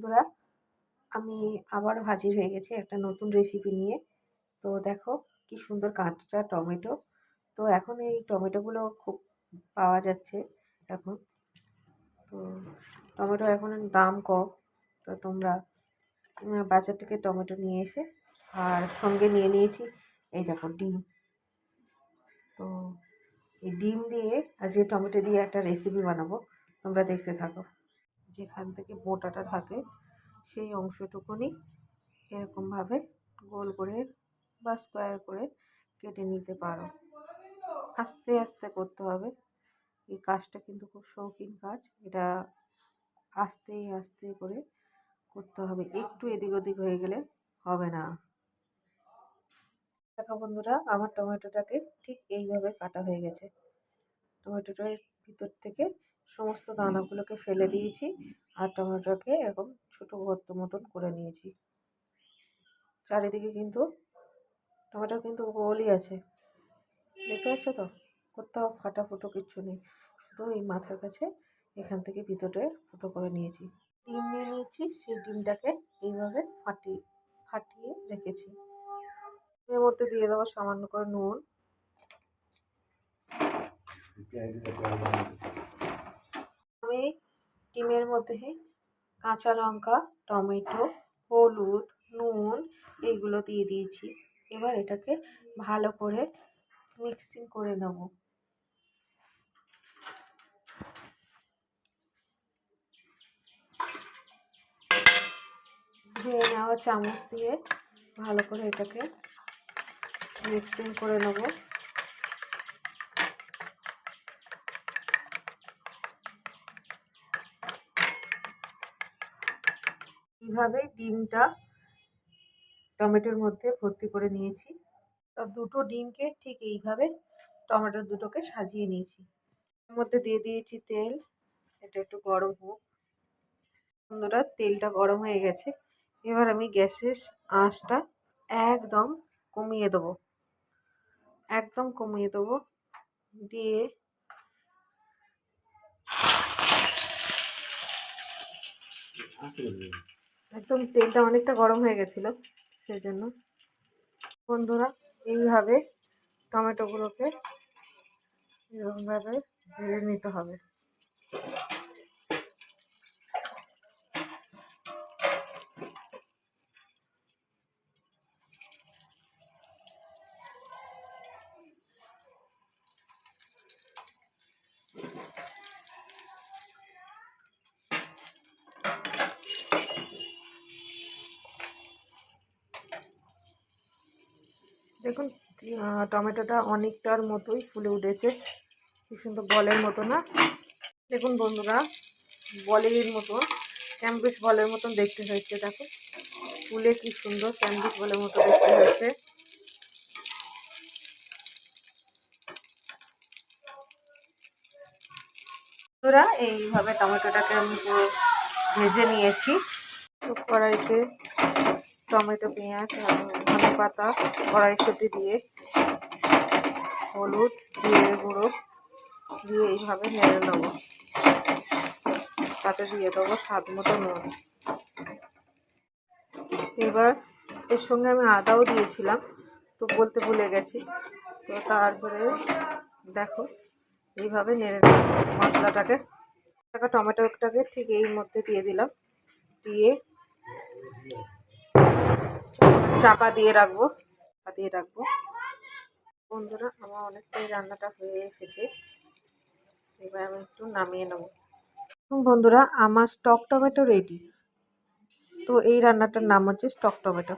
বন্ধুরা, আমি আবার হাজির হয়ে গেছি একটা নতুন রেসিপি নিয়ে। তো দেখো কি সুন্দর কাঁচা টমেটো। তো এখন এই টমেটোগুলো খুব পাওয়া যাচ্ছে এখন। তো টমেটো এখন দাম কম। তো তোমরা বাজার থেকে টমেটো নিয়ে এসে আর সঙ্গে নিয়ে নিয়েছি এই দেখো ডিম। তো এই ডিম দিয়ে আজকে টমেটো দিয়ে একটা রেসিপি বানাবো, তোমরা দেখতে থাকো। যেখান থেকে বোঁটাটা থাকে সেই অংশটুকুনি এরকমভাবে গোল করে বা স্কোয়ার করে কেটে নিতে পারো। আস্তে আস্তে করতে হবে, এই কাজটা কিন্তু খুব শৌখিন কাজ। এটা আস্তে আস্তে করে করতে হবে, একটু এদিক ওদিক হয়ে গেলে হবে না। দেখো বন্ধুরা, আমার টমেটোটাকে ঠিক এইভাবে কাটা হয়ে গেছে। টমেটোটার ভিতর থেকে সমস্ত দানাগুলোকে ফেলে দিয়েছি আর টমেটোটাকে এরকম ছোটো গর্ত মতন করে নিয়েছি। চারিদিকে কিন্তু টমেটো কিন্তু গোলই আছে, দেখতে পাচ্ছ তো? কোথাও ফাটা ফুটো কিচ্ছু নেই, শুধু এই মাথার কাছে এখান থেকে ভিতরে ফুটো করে নিয়েছি। ডিম নিয়ে নিয়েছি, সেই ডিমটাকে এইভাবে ফাটিয়ে রেখেছি। এর মধ্যে দিয়ে দেবো সামান্য করে নুন। আমি ডিমের মধ্যে কাঁচা লঙ্কা, টমেটো, হলুদ, নুন এইগুলো দিয়ে দিয়েছি। এবার এটাকে ভালো করে মিক্সিং করে নেব। ধুয়ে নেওয়া চামচ দিয়ে ভালো করে এটাকে মিক্সিং করে নেব। এইভাবে ডিমটা টমেটোর মধ্যে ভর্তি করে নিয়েছি। দুটো ডিমকে ঠিক এইভাবে টমেটোর দুটোকে সাজিয়ে নিয়েছি। এর মধ্যে দিয়ে দিয়েছি তেল, এটা একটু গরম হোক। বন্ধুরা, তেলটা গরম হয়ে গেছে। এবার আমি গ্যাসের আঁচটা একদম কমিয়ে দেবো, একদম কমিয়ে দেবো। দিয়ে একদম তেলটা অনেকটা গরম হয়ে গেছিলো, সেই জন্য। বন্ধুরা, এইভাবে টমেটোগুলোকে এরকমভাবে ভেজে নিতে হবে। দেখুন টমেটোটা অনেকটার মতোই ফুলে উঠেছে, কি সুন্দর বলের মতো না? দেখুন বন্ধুরা, বলের মতন, স্যান্ডউইচ বলের মতন দেখতে হয়েছে। দেখো ফুলে কি সুন্দর স্যান্ডউইচ বলের মতো দেখতে হয়েছে। বন্ধুরা, এইভাবে টমেটোটাকে আমি পুরো ভেজে নিয়েছি। তো কড়াইতে টমেটো, পেঁয়াজ, ধনে পাতা, কড়াইশুঁটি দিয়ে হলুদ, জিরে গুঁড়ো দিয়ে এইভাবে নেড়ে নেবো। তাতে দিয়ে দেবো স্বাদ মতো নুন। এবার এর সঙ্গে আমি আদাও দিয়েছিলাম, তো বলতে ভুলে গেছি। তো তারপরে দেখো এইভাবে নেড়ে নেব মশলাটাকে। টমেটোটাকে ঠিক এই মধ্যে দিয়ে দিলাম, দিয়ে চাপা দিয়ে রাখবো। বন্ধুরা, আমার অনেকটাই রান্নাটা হয়ে এসেছে, এবার আমি একটু নামিয়ে নেব। বন্ধুরা, আমার স্টক টমেটো রেডি। তো এই রান্নাটার নাম হচ্ছে স্টক টমেটো।